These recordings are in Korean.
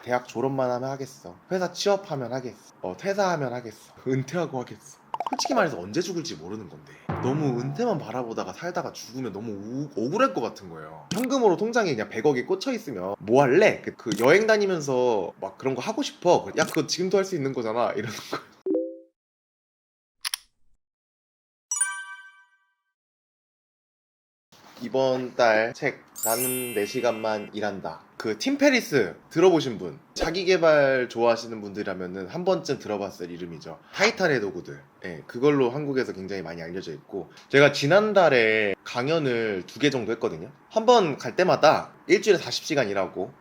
대학 졸업만 하면 하겠어. 회사 취업하면 하겠어. 퇴사하면 하겠어. 은퇴하고 하겠어. 솔직히 말해서 언제 죽을지 모르는 건데 너무 은퇴만 바라보다가 살다가 죽으면 너무 억울할 것 같은 거예요. 현금으로 통장에 그냥 100억이 꽂혀 있으면 뭐 할래? 그 여행 다니면서 막 그런 거 하고 싶어. 야, 그거 지금도 할 수 있는 거잖아. 이러는 거. 이번 달 책 나는 4시간만 일한다. 그 팀 페리스 들어보신 분, 자기 개발 좋아하시는 분들이라면은 한 번쯤 들어봤을 이름이죠. 타이탄의 도구들. 예, 그걸로 한국에서 굉장히 많이 알려져 있고, 제가 지난달에 강연을 2개 정도 했거든요. 한 번 갈 때마다 일주일에 40시간 일하고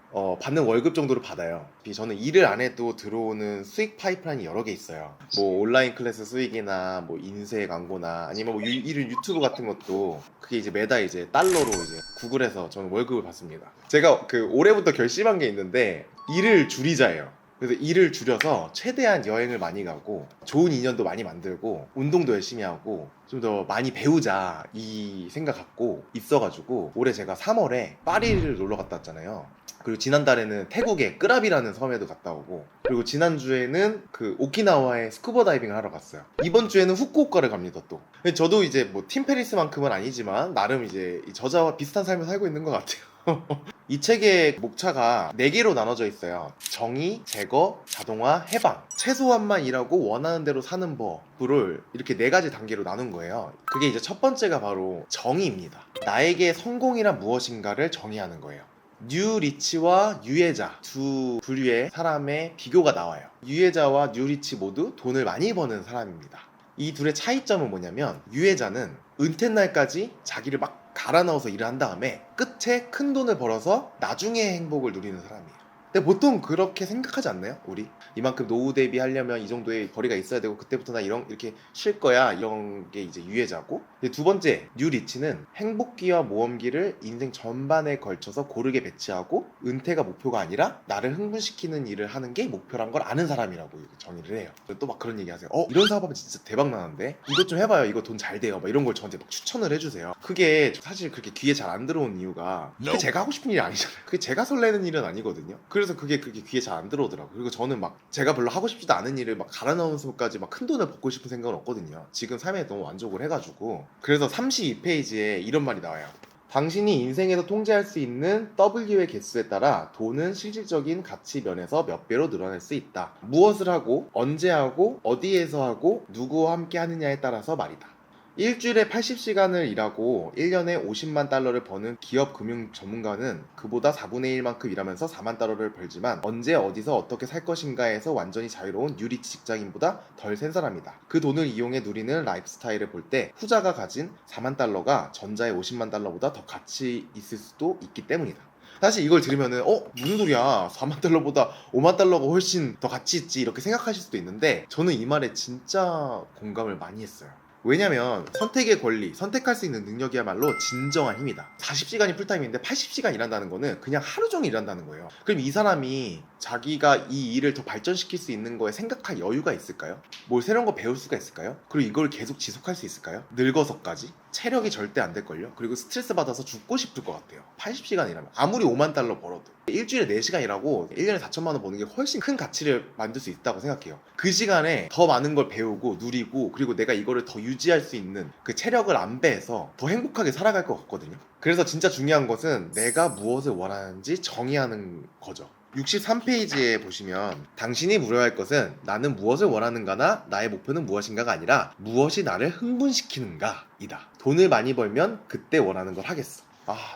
받는 월급 정도를 받아요. 저는 일을 안 해도 들어오는 수익 파이프라인이 여러 개 있어요. 뭐 온라인 클래스 수익이나 뭐 인쇄 광고나 아니면 뭐 이런 유튜브 같은 것도 그게 이제 매달 이제 달러로 이제 구글에서 저는 월급을 받습니다. 제가 그 올해부터 결심한 게 있는데 일을 줄이자예요. 그래서 일을 줄여서 최대한 여행을 많이 가고 좋은 인연도 많이 만들고 운동도 열심히 하고 좀 더 많이 배우자 이 생각 갖고 있어가지고 올해 제가 3월에 파리를 놀러 갔다 왔잖아요. 그리고 지난달에는 태국의 끄라비라는 섬에도 갔다 오고, 그리고 지난주에는 그 오키나와에 스쿠버 다이빙을 하러 갔어요. 이번 주에는 후쿠오카를 갑니다. 또 저도 이제 뭐 팀 페리스만큼은 아니지만 나름 이제 이 저자와 비슷한 삶을 살고 있는 것 같아요. 이 책의 목차가 4개로 나눠져 있어요. 정의, 제거, 자동화, 해방. 최소한만 일하고 원하는 대로 사는 법을 이렇게 4가지 단계로 나눈 거예요. 그게 이제 첫 번째가 바로 정의입니다. 나에게 성공이란 무엇인가를 정의하는 거예요. 뉴 리치와 유해자 두 부류의 사람의 비교가 나와요. 유해자와 뉴 리치 모두 돈을 많이 버는 사람입니다. 이 둘의 차이점은 뭐냐면, 유해자는 은퇴 날까지 자기를 막 갈아 넣어서 일을 한 다음에 끝에 큰 돈을 벌어서 나중에 행복을 누리는 사람이에요. 근데 보통 그렇게 생각하지 않나요? 우리 이만큼 노후 대비하려면 이 정도의 거리가 있어야 되고 그때부터 나 이렇게 쉴 거야, 이런 게 이제 유해자고, 두 번째 뉴 리치는 행복기와 모험기를 인생 전반에 걸쳐서 고르게 배치하고 은퇴가 목표가 아니라 나를 흥분시키는 일을 하는 게 목표란 걸 아는 사람이라고 정의를 해요. 또 막 그런 얘기 하세요. 이런 사업하면 진짜 대박 나는데 이것 좀 해봐요, 이거 돈 잘 돼요, 막 이런 걸 저한테 막 추천을 해주세요. 그게 사실 그렇게 귀에 잘 안 들어온 이유가 그게 제가 하고 싶은 일이 아니잖아요. 그게 제가 설레는 일은 아니거든요. 그래서 그게 그렇게 귀에 잘 안 들어오더라고요. 그리고 저는 막 제가 별로 하고 싶지도 않은 일을 막 갈아 넣으면서까지 막 큰 돈을 벌고 싶은 생각은 없거든요. 지금 삶에 너무 만족을 해가지고. 그래서 32페이지에 이런 말이 나와요. 당신이 인생에서 통제할 수 있는 W의 개수에 따라 돈은 실질적인 가치 면에서 몇 배로 늘어날 수 있다. 무엇을 하고, 언제 하고, 어디에서 하고, 누구와 함께 하느냐에 따라서 말이다. 일주일에 80시간을 일하고 1년에 50만 달러를 버는 기업 금융 전문가는 그보다 4분의 1만큼 일하면서 4만 달러를 벌지만 언제 어디서 어떻게 살 것인가에서 완전히 자유로운 유리치 직장인보다 덜 센 사람이다. 그 돈을 이용해 누리는 라이프 스타일을 볼 때 후자가 가진 4만 달러가 전자의 50만 달러보다 더 가치 있을 수도 있기 때문이다. 사실 이걸 들으면은 무슨 소리야, 4만 달러보다 5만 달러가 훨씬 더 가치 있지, 이렇게 생각하실 수도 있는데 저는 이 말에 진짜 공감을 많이 했어요. 왜냐면 선택의 권리, 선택할 수 있는 능력이야말로 진정한 힘이다. 40시간이 풀타임인데 80시간 일한다는 거는 그냥 하루 종일 일한다는 거예요. 그럼 이 사람이 자기가 이 일을 더 발전시킬 수 있는 거에 생각할 여유가 있을까요? 뭘 새로운 거 배울 수가 있을까요? 그리고 이걸 계속 지속할 수 있을까요? 늙어서까지? 체력이 절대 안 될걸요? 그리고 스트레스 받아서 죽고 싶을 것 같아요. 80시간 일하면 아무리 5만 달러 벌어도 일주일에 4시간 일하고 1년에 4천만 원 버는 게 훨씬 큰 가치를 만들 수 있다고 생각해요. 그 시간에 더 많은 걸 배우고 누리고, 그리고 내가 이거를 더 유지할 수 있는 그 체력을 안배해서 더 행복하게 살아갈 것 같거든요. 그래서 진짜 중요한 것은 내가 무엇을 원하는지 정의하는 거죠. 63페이지에 보시면 당신이 물어야 할 것은 나는 무엇을 원하는가나 나의 목표는 무엇인가가 아니라 무엇이 나를 흥분시키는가 이다. 돈을 많이 벌면 그때 원하는 걸 하겠어.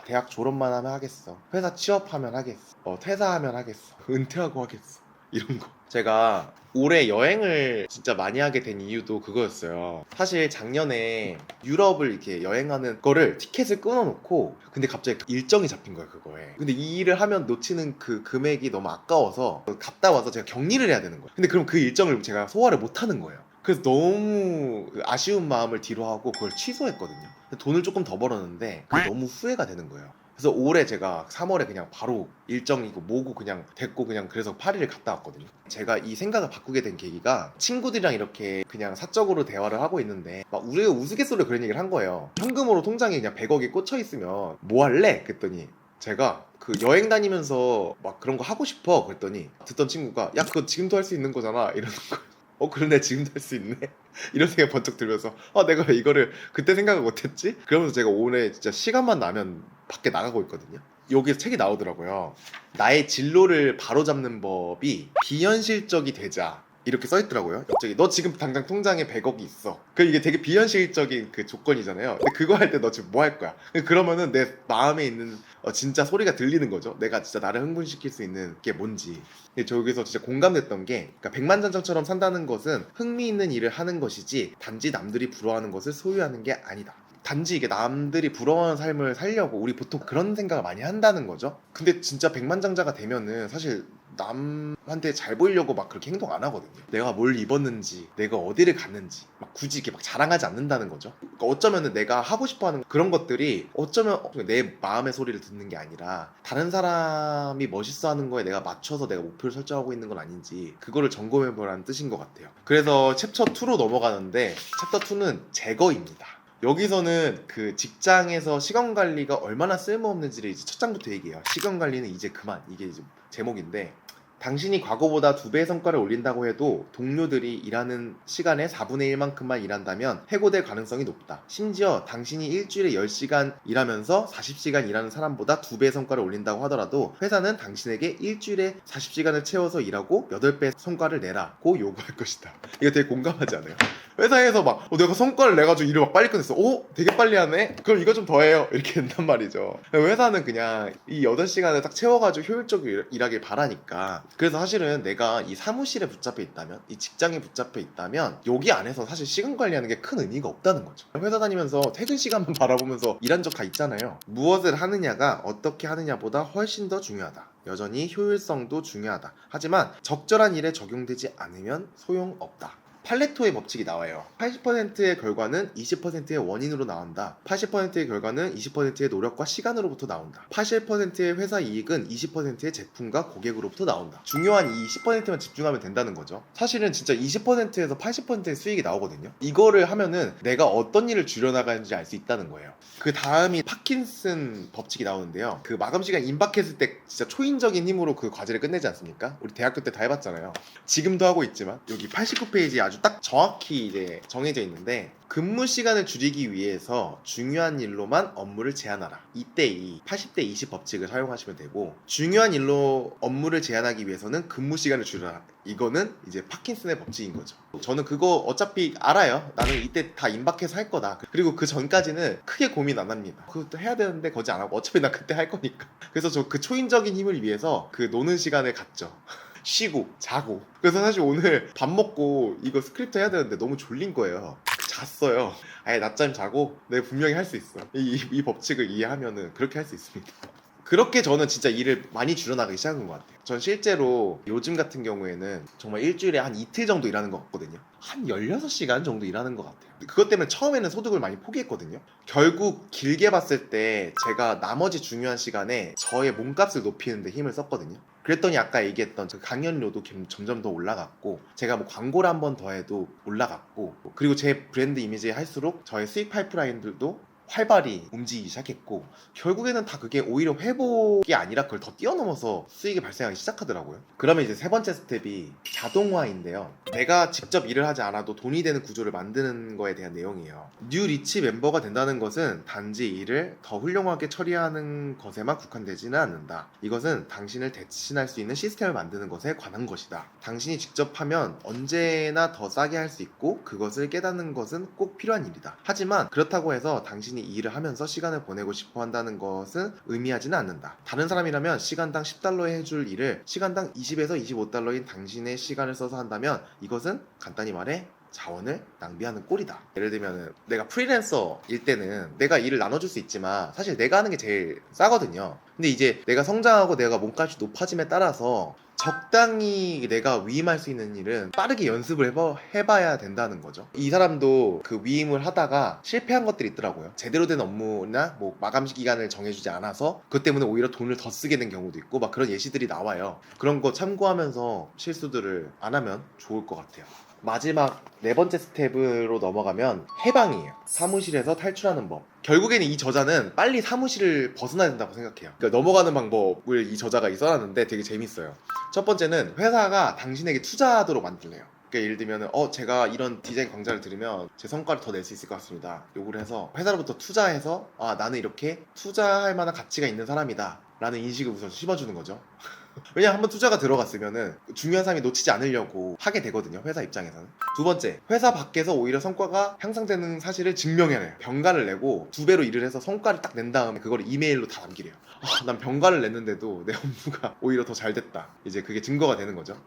대학 졸업만 하면 하겠어. 회사 취업하면 하겠어. 퇴사하면 하겠어. 은퇴하고 하겠어. 이런 거. 제가 올해 여행을 진짜 많이 하게 된 이유도 그거였어요. 사실 작년에 유럽을 이렇게 여행하는 거를 티켓을 끊어놓고 근데 갑자기 일정이 잡힌 거예요, 그거에. 근데 이 일을 하면 놓치는 그 금액이 너무 아까워서 갔다 와서 제가 격리를 해야 되는 거예요. 근데 그럼 그 일정을 제가 소화를 못 하는 거예요. 그래서 너무 아쉬운 마음을 뒤로하고 그걸 취소했거든요. 돈을 조금 더 벌었는데 그게 너무 후회가 되는 거예요. 그래서 올해 제가 3월에 그냥 바로 일정이고 뭐고 그냥 됐고 그냥 그래서 파리를 갔다 왔거든요. 제가 이 생각을 바꾸게 된 계기가 친구들이랑 이렇게 그냥 사적으로 대화를 하고 있는데 막 우리가 우스갯소리로 그런 얘기를 한 거예요. 현금으로 통장에 그냥 100억이 꽂혀 있으면 뭐 할래? 그랬더니 제가 그 여행 다니면서 막 그런 거 하고 싶어 그랬더니 듣던 친구가 야 그거 지금도 할 수 있는 거잖아 이러는 거예요. 그러네 지금도 할 수 있네 이런 생각 번쩍 들면서 내가 왜 이거를 그때 생각을 못했지? 그러면서 제가 오늘 진짜 시간만 나면 밖에 나가고 있거든요. 여기서 책이 나오더라고요. 나의 진로를 바로잡는 법이 비현실적이 되자 이렇게 써있더라고요. 갑자기 너 지금 당장 통장에 100억이 있어. 이게 되게 비현실적인 그 조건이잖아요. 근데 그거 할 때 너 지금 뭐 할 거야? 그러면은 내 마음에 있는 진짜 소리가 들리는 거죠. 내가 진짜 나를 흥분시킬 수 있는 게 뭔지. 근데 저기서 진짜 공감됐던 게 그러니까 백만장자처럼 산다는 것은 흥미있는 일을 하는 것이지 단지 남들이 부러워하는 것을 소유하는 게 아니다. 단지 이게 남들이 부러워하는 삶을 살려고 우리 보통 그런 생각을 많이 한다는 거죠. 근데 진짜 백만장자가 되면은 사실 남한테 잘 보이려고 막 그렇게 행동 안 하거든요. 내가 뭘 입었는지, 내가 어디를 갔는지 막 굳이 이렇게 막 자랑하지 않는다는 거죠. 그러니까 어쩌면은 내가 하고 싶어하는 그런 것들이 어쩌면 내 마음의 소리를 듣는 게 아니라 다른 사람이 멋있어하는 거에 내가 맞춰서 내가 목표를 설정하고 있는 건 아닌지 그거를 점검해보라는 뜻인 것 같아요. 그래서 챕터 2로 넘어가는데 챕터 2는 제거입니다. 여기서는 그 직장에서 시간 관리가 얼마나 쓸모없는지를 이제 첫 장부터 얘기해요. 시간 관리는 이제 그만. 이게 이제 제목인데 당신이 과거보다 2배의 성과를 올린다고 해도 동료들이 일하는 시간의 4분의 1만큼만 일한다면 해고될 가능성이 높다. 심지어 당신이 일주일에 10시간 일하면서 40시간 일하는 사람보다 2배의 성과를 올린다고 하더라도 회사는 당신에게 일주일에 40시간을 채워서 일하고 8배의 성과를 내라고 요구할 것이다. 이거 되게 공감하지 않아요? 회사에서 막 내가 성과를 내가지고 일을 막 빨리 끝냈어. 되게 빨리 하네? 그럼 이거 좀 더 해요. 이렇게 된단 말이죠. 회사는 그냥 이 8시간을 딱 채워가지고 효율적으로 일하길 바라니까. 그래서 사실은 내가 이 사무실에 붙잡혀 있다면, 이 직장에 붙잡혀 있다면 여기 안에서 사실 시간 관리하는 게 큰 의미가 없다는 거죠. 회사 다니면서 퇴근 시간만 바라보면서 일한 적 다 있잖아요. 무엇을 하느냐가 어떻게 하느냐보다 훨씬 더 중요하다. 여전히 효율성도 중요하다. 하지만 적절한 일에 적용되지 않으면 소용없다. 팔레토의 법칙이 나와요. 80%의 결과는 20%의 원인으로 나온다. 80%의 결과는 20%의 노력과 시간으로부터 나온다. 80%의 회사 이익은 20%의 제품과 고객으로부터 나온다. 중요한 이 20%만 집중하면 된다는 거죠. 사실은 진짜 20%에서 80%의 수익이 나오거든요. 이거를 하면은 내가 어떤 일을 줄여나가는지 알 수 있다는 거예요. 그 다음이 파킨슨 법칙이 나오는데요. 그 마감 시간 임박했을 때 진짜 초인적인 힘으로 그 과제를 끝내지 않습니까? 우리 대학교 때 다 해봤잖아요. 지금도 하고 있지만 여기 89페이지에 아주 딱 정확히 이제 정해져 있는데 근무 시간을 줄이기 위해서 중요한 일로만 업무를 제한하라. 이때 이 80대 20 법칙을 사용하시면 되고 중요한 일로 업무를 제한하기 위해서는 근무 시간을 줄여라. 이거는 이제 파킨슨의 법칙인 거죠. 저는 그거 어차피 알아요. 나는 이때 다 임박해서 할 거다. 그리고 그 전까지는 크게 고민 안 합니다. 그것도 해야 되는데 거지 안 하고 어차피 나 그때 할 거니까. 그래서 저 그 초인적인 힘을 위해서 그 노는 시간을 갖죠. 쉬고 자고. 그래서 사실 오늘 밥 먹고 이거 스크립트 해야 되는데 너무 졸린 거예요. 잤어요. 아예 낮잠 자고 내가 분명히 할 수 있어. 이 법칙을 이해하면은 그렇게 할 수 있습니다. 그렇게 저는 진짜 일을 많이 줄여나가기 시작한 것 같아요. 전 실제로 요즘 같은 경우에는 정말 일주일에 한 이틀 정도 일하는 것 같거든요. 한 16시간 정도 일하는 것 같아요. 그것 때문에 처음에는 소득을 많이 포기했거든요. 결국 길게 봤을 때 제가 나머지 중요한 시간에 저의 몸값을 높이는 데 힘을 썼거든요. 그랬더니 아까 얘기했던 저 강연료도 점점 더 올라갔고 제가 뭐 광고를 한 번 더 해도 올라갔고 그리고 제 브랜드 이미지 할수록 저의 수익 파이프라인들도 활발히 움직이기 시작했고 결국에는 다 그게 오히려 회복이 아니라 그걸 더 뛰어넘어서 수익이 발생하기 시작하더라고요. 그러면 이제 세 번째 스텝이 자동화인데요. 내가 직접 일을 하지 않아도 돈이 되는 구조를 만드는 거에 대한 내용이에요. 뉴 리치 멤버가 된다는 것은 단지 일을 더 훌륭하게 처리하는 것에만 국한되지는 않는다. 이것은 당신을 대신할 수 있는 시스템을 만드는 것에 관한 것이다. 당신이 직접 하면 언제나 더 싸게 할 수 있고 그것을 깨닫는 것은 꼭 필요한 일이다. 하지만 그렇다고 해서 당신이 일을 하면서 시간을 보내고 싶어 한다는 것은 의미하지는 않는다. 다른 사람이라면 시간당 10달러에 해줄 일을 시간당 20에서 25달러인 당신의 시간을 써서 한다면 이것은 간단히 말해 자원을 낭비하는 꼴이다. 예를 들면 내가 프리랜서일 때는 내가 일을 나눠줄 수 있지만 사실 내가 하는 게 제일 싸거든요. 근데 이제 내가 성장하고 내가 몸값이 높아짐에 따라서 적당히 내가 위임할 수 있는 일은 빠르게 연습을 해봐야 된다는 거죠. 이 사람도 그 위임을 하다가 실패한 것들이 있더라고요. 제대로 된 업무나 뭐 마감 기간을 정해주지 않아서 그것 때문에 오히려 돈을 더 쓰게 된 경우도 있고 막 그런 예시들이 나와요. 그런 거 참고하면서 실수들을 안 하면 좋을 것 같아요. 마지막 네 번째 스텝으로 넘어가면 해방이에요. 사무실에서 탈출하는 법. 결국에는 이 저자는 빨리 사무실을 벗어나야 된다고 생각해요. 그러니까 넘어가는 방법을 이 저자가 써놨는데 되게 재밌어요. 첫 번째는 회사가 당신에게 투자하도록 만들래요. 그러니까 예를 들면 제가 이런 디자인 강좌를 들으면 제 성과를 더 낼 수 있을 것 같습니다. 요구를 해서 회사로부터 투자해서 나는 이렇게 투자할 만한 가치가 있는 사람이다 라는 인식을 우선 심어주는 거죠. 왜냐면 한번 투자가 들어갔으면은 중요한 사람이 놓치지 않으려고 하게 되거든요, 회사 입장에서는. 두 번째, 회사 밖에서 오히려 성과가 향상되는 사실을 증명해야 해요. 병가를 내고 2배로 일을 해서 성과를 딱 낸 다음에 그걸 이메일로 다 남기래요. 난 병가를 냈는데도 내 업무가 오히려 더 잘 됐다. 이제 그게 증거가 되는 거죠.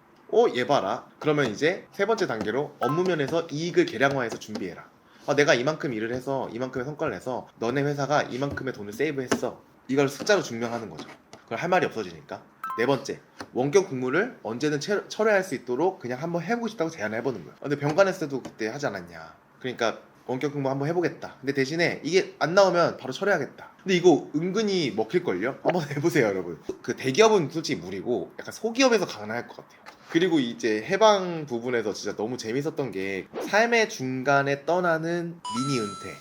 얘 봐라. 그러면 이제 세 번째 단계로 업무 면에서 이익을 계량화해서 준비해라. 내가 이만큼 일을 해서 이만큼의 성과를 내서 너네 회사가 이만큼의 돈을 세이브했어. 이걸 숫자로 증명하는 거죠. 그걸 할 말이 없어지니까. 네 번째, 원격 근무를 언제든 철회할 수 있도록 그냥 한번 해보고 싶다고 제안을 해보는 거예요. 근데 병간했을 때도 그때 하지 않았냐. 그러니까 원격 근무 한번 해보겠다. 근데 대신에 이게 안 나오면 바로 철회하겠다. 근데 이거 은근히 먹힐걸요? 한번 해보세요, 여러분. 그 대기업은 솔직히 무리고 약간 소기업에서 가능할 것 같아요. 그리고 이제 해방 부분에서 진짜 너무 재밌었던 게 삶의 중간에 떠나는 미니 은퇴.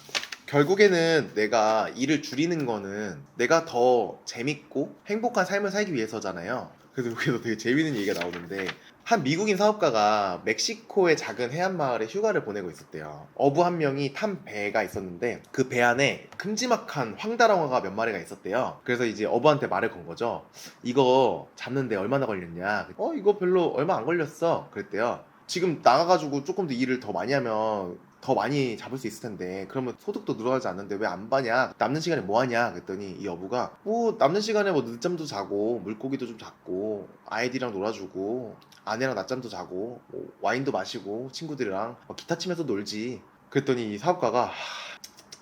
결국에는 내가 일을 줄이는 거는 내가 더 재밌고 행복한 삶을 살기 위해서잖아요. 그래서 여기서 되게 재밌는 얘기가 나오는데, 한 미국인 사업가가 멕시코의 작은 해안 마을에 휴가를 보내고 있었대요. 어부 한 명이 탄 배가 있었는데 그 배 안에 큼지막한 황다랑어가 몇 마리가 있었대요. 그래서 이제 어부한테 말을 건 거죠. 이거 잡는데 얼마나 걸렸냐? 이거 별로 얼마 안 걸렸어. 그랬대요. 지금 나가가지고 조금 더 일을 더 많이 하면 더 많이 잡을 수 있을 텐데 그러면 소득도 늘어나지 않는데 왜 안 봐냐? 남는 시간에 뭐 하냐? 그랬더니 이 여부가 남는 시간에 늦잠도 자고 물고기도 좀 잡고 아이들이랑 놀아주고 아내랑 낮잠도 자고 와인도 마시고 친구들이랑 기타 치면서 놀지. 그랬더니 이 사업가가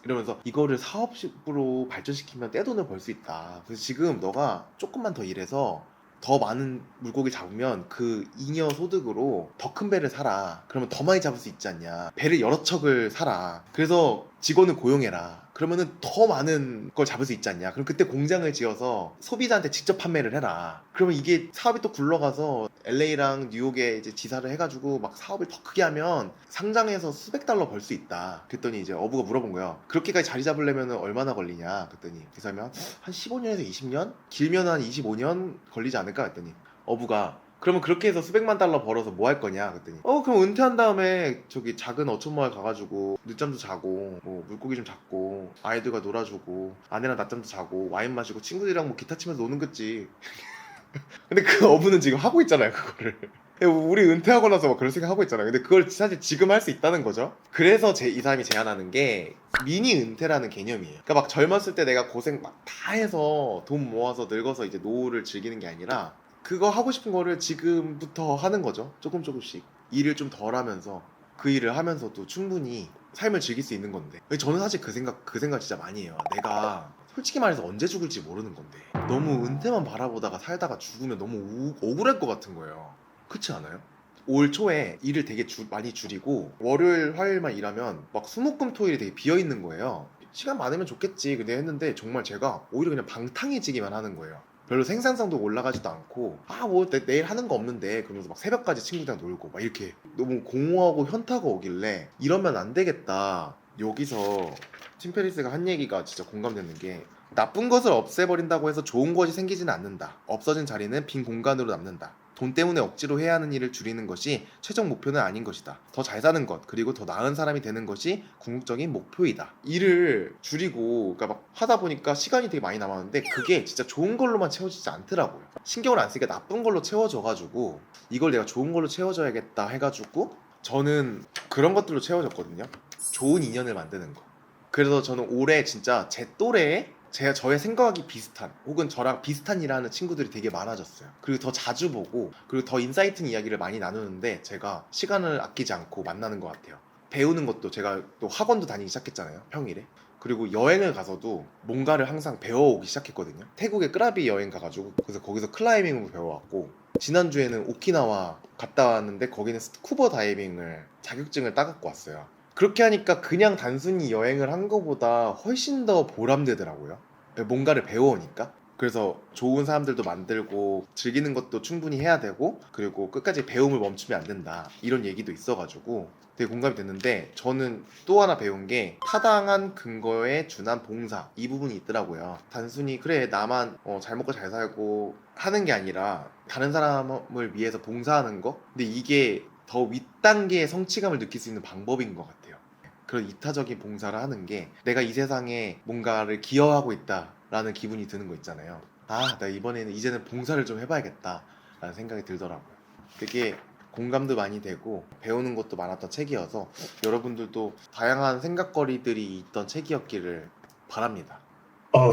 이러면서 이거를 사업으로 발전시키면 떼돈을 벌 수 있다. 그래서 지금 너가 조금만 더 일해서 더 많은 물고기 잡으면 그 잉여 소득으로 더 큰 배를 사라. 그러면 더 많이 잡을 수 있지 않냐. 배를 여러 척을 사라. 그래서 직원을 고용해라. 그러면은 더 많은 걸 잡을 수 있지 않냐. 그럼 그때 공장을 지어서 소비자한테 직접 판매를 해라. 그러면 이게 사업이 또 굴러가서 LA랑 뉴욕에 이제 지사를 해가지고 막 사업을 더 크게 하면 상장해서 수백 달러 벌 수 있다. 그랬더니 이제 어부가 물어본 거예요. 그렇게까지 자리 잡으려면 얼마나 걸리냐. 그랬더니 그 사람이 한 15년에서 20년? 길면 한 25년 걸리지 않을까? 그랬더니 어부가 그러면 그렇게 해서 수백만 달러 벌어서 뭐 할 거냐? 그랬더니 그럼 은퇴한 다음에 저기 작은 어촌마을 가가지고 늦잠도 자고 물고기 좀 잡고 아이들과 놀아주고 아내랑 낮잠도 자고 와인 마시고 친구들이랑 기타 치면서 노는 거지. 근데 그 어부는 지금 하고 있잖아요, 그거를. 우리 은퇴하고 나서 막 그런 생각 하고 있잖아요. 근데 그걸 사실 지금 할 수 있다는 거죠. 그래서 이 사람이 제안하는 게 미니 은퇴라는 개념이에요. 그러니까 막 젊었을 때 내가 고생 막 다 해서 돈 모아서 늙어서 이제 노후를 즐기는 게 아니라 그거 하고 싶은 거를 지금부터 하는 거죠. 조금씩 일을 좀 덜 하면서 그 일을 하면서도 충분히 삶을 즐길 수 있는 건데, 저는 사실 그 생각 진짜 많이 해요. 내가 솔직히 말해서 언제 죽을지 모르는 건데 너무 은퇴만 바라보다가 살다가 죽으면 너무 억울할 것 같은 거예요. 그렇지 않아요? 올 초에 일을 되게 많이 줄이고 월요일 화요일만 일하면 막 수목금토일이 되게 비어있는 거예요. 시간 많으면 좋겠지 근데 했는데 정말 제가 오히려 그냥 방탕해지기만 하는 거예요. 별로 생산성도 올라가지도 않고 내일 하는 거 없는데 그러면서 막 새벽까지 친구들이랑 놀고 막 이렇게 너무 공허하고 현타가 오길래 이러면 안 되겠다. 여기서 팀 페리스가 한 얘기가 진짜 공감되는 게, 나쁜 것을 없애버린다고 해서 좋은 것이 생기지는 않는다. 없어진 자리는 빈 공간으로 남는다. 돈 때문에 억지로 해야 하는 일을 줄이는 것이 최종 목표는 아닌 것이다. 더 잘 사는 것, 그리고 더 나은 사람이 되는 것이 궁극적인 목표이다. 일을 줄이고 그러니까 막 하다 보니까 시간이 되게 많이 남았는데 그게 진짜 좋은 걸로만 채워지지 않더라고요. 신경을 안 쓰니까 나쁜 걸로 채워져가지고 이걸 내가 좋은 걸로 채워줘야겠다 해가지고 저는 그런 것들로 채워졌거든요. 좋은 인연을 만드는 거. 그래서 저는 올해 진짜 제 또래에 저의 생각이 비슷한 혹은 저랑 비슷한 일하는 친구들이 되게 많아졌어요. 그리고 더 자주 보고 그리고 더 인사이트 있는 이야기를 많이 나누는데 제가 시간을 아끼지 않고 만나는 것 같아요. 배우는 것도 제가 또 학원도 다니기 시작했잖아요, 평일에. 그리고 여행을 가서도 뭔가를 항상 배워오기 시작했거든요. 태국에 끄라비 여행 가가지고 그래서 거기서 클라이밍을 배워왔고, 지난주에는 오키나와 갔다 왔는데 거기는 스쿠버 다이빙을 자격증을 따갖고 왔어요. 그렇게 하니까 그냥 단순히 여행을 한 것보다 훨씬 더 보람되더라고요. 뭔가를 배워오니까. 그래서 좋은 사람들도 만들고 즐기는 것도 충분히 해야 되고, 그리고 끝까지 배움을 멈추면 안 된다, 이런 얘기도 있어가지고 되게 공감이 됐는데, 저는 또 하나 배운 게 타당한 근거에 준한 봉사, 이 부분이 있더라고요. 단순히 그래 나만 잘 먹고 잘 살고 하는 게 아니라 다른 사람을 위해서 봉사하는 거, 근데 이게 더 윗단계의 성취감을 느낄 수 있는 방법인 것 같아요. 그런 이타적인 봉사를 하는 게 내가 이 세상에 뭔가를 기여하고 있다라는 기분이 드는 거 있잖아요. 아, 나 이번에는 이제는 봉사를 좀 해봐야겠다 라는 생각이 들더라고요. 그게 공감도 많이 되고 배우는 것도 많았던 책이어서 여러분들도 다양한 생각거리들이 있던 책이었기를 바랍니다.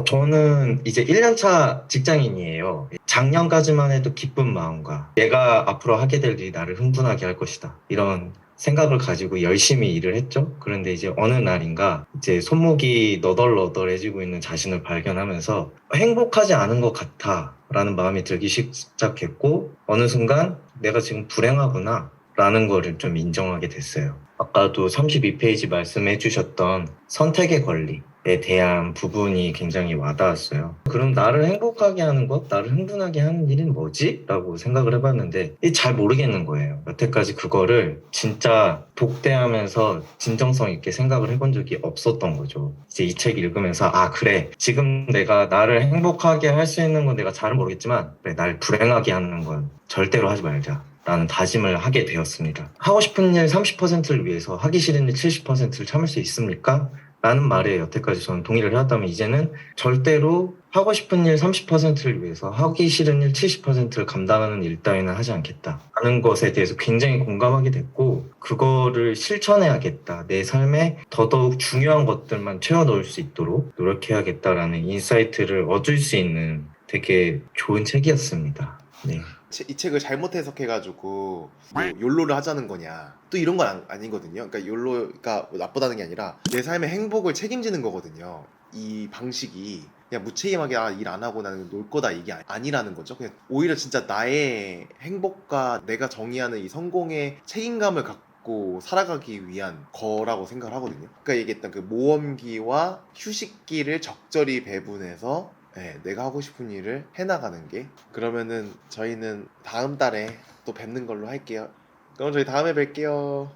저는 이제 1년차 직장인이에요. 작년까지만 해도 기쁜 마음과 내가 앞으로 하게 될 일이 나를 흥분하게 할 것이다, 이런 생각을 가지고 열심히 일을 했죠. 그런데 이제 어느 날인가 이제 손목이 너덜너덜해지고 있는 자신을 발견하면서 행복하지 않은 것 같아 라는 마음이 들기 시작했고, 어느 순간 내가 지금 불행하구나 라는 거를 좀 인정하게 됐어요. 아까도 32페이지 말씀해 주셨던 선택의 권리에 대한 부분이 굉장히 와닿았어요. 그럼 나를 행복하게 하는 것, 나를 흥분하게 하는 일은 뭐지? 라고 생각을 해봤는데 잘 모르겠는 거예요. 여태까지 그거를 진짜 독대하면서 진정성 있게 생각을 해본 적이 없었던 거죠. 이제 이 책 읽으면서 그래, 지금 내가 나를 행복하게 할 수 있는 건 내가 잘은 모르겠지만 그래, 날 불행하게 하는 건 절대로 하지 말자 라는 다짐을 하게 되었습니다. 하고 싶은 일 30%를 위해서 하기 싫은 일 70%를 참을 수 있습니까? 라는 말에 여태까지 저는 동의를 해왔다면, 이제는 절대로 하고 싶은 일 30%를 위해서 하기 싫은 일 70%를 감당하는 일 따위는 하지 않겠다 라는 것에 대해서 굉장히 공감하게 됐고, 그거를 실천해야겠다, 내 삶에 더더욱 중요한 것들만 채워 넣을 수 있도록 노력해야겠다라는 인사이트를 얻을 수 있는 되게 좋은 책이었습니다. 네. 이 책을 잘못 해석해가지고 뭐 욜로를 하자는 거냐, 또 이런 건 아니거든요. 그러니까 욜로가 뭐 나쁘다는 게 아니라 내 삶의 행복을 책임지는 거거든요. 이 방식이 그냥 무책임하게 일 안 하고 나는 놀 거다, 이게 아니라는 거죠. 그냥 오히려 진짜 나의 행복과 내가 정의하는 이 성공의 책임감을 갖고 살아가기 위한 거라고 생각을 하거든요. 그러니까 얘기했던 그 모험기와 휴식기를 적절히 배분해서 내가 하고 싶은 일을 해나가는 게, 그러면은 저희는 다음 달에 또 뵙는 걸로 할게요. 그럼 저희 다음에 뵐게요.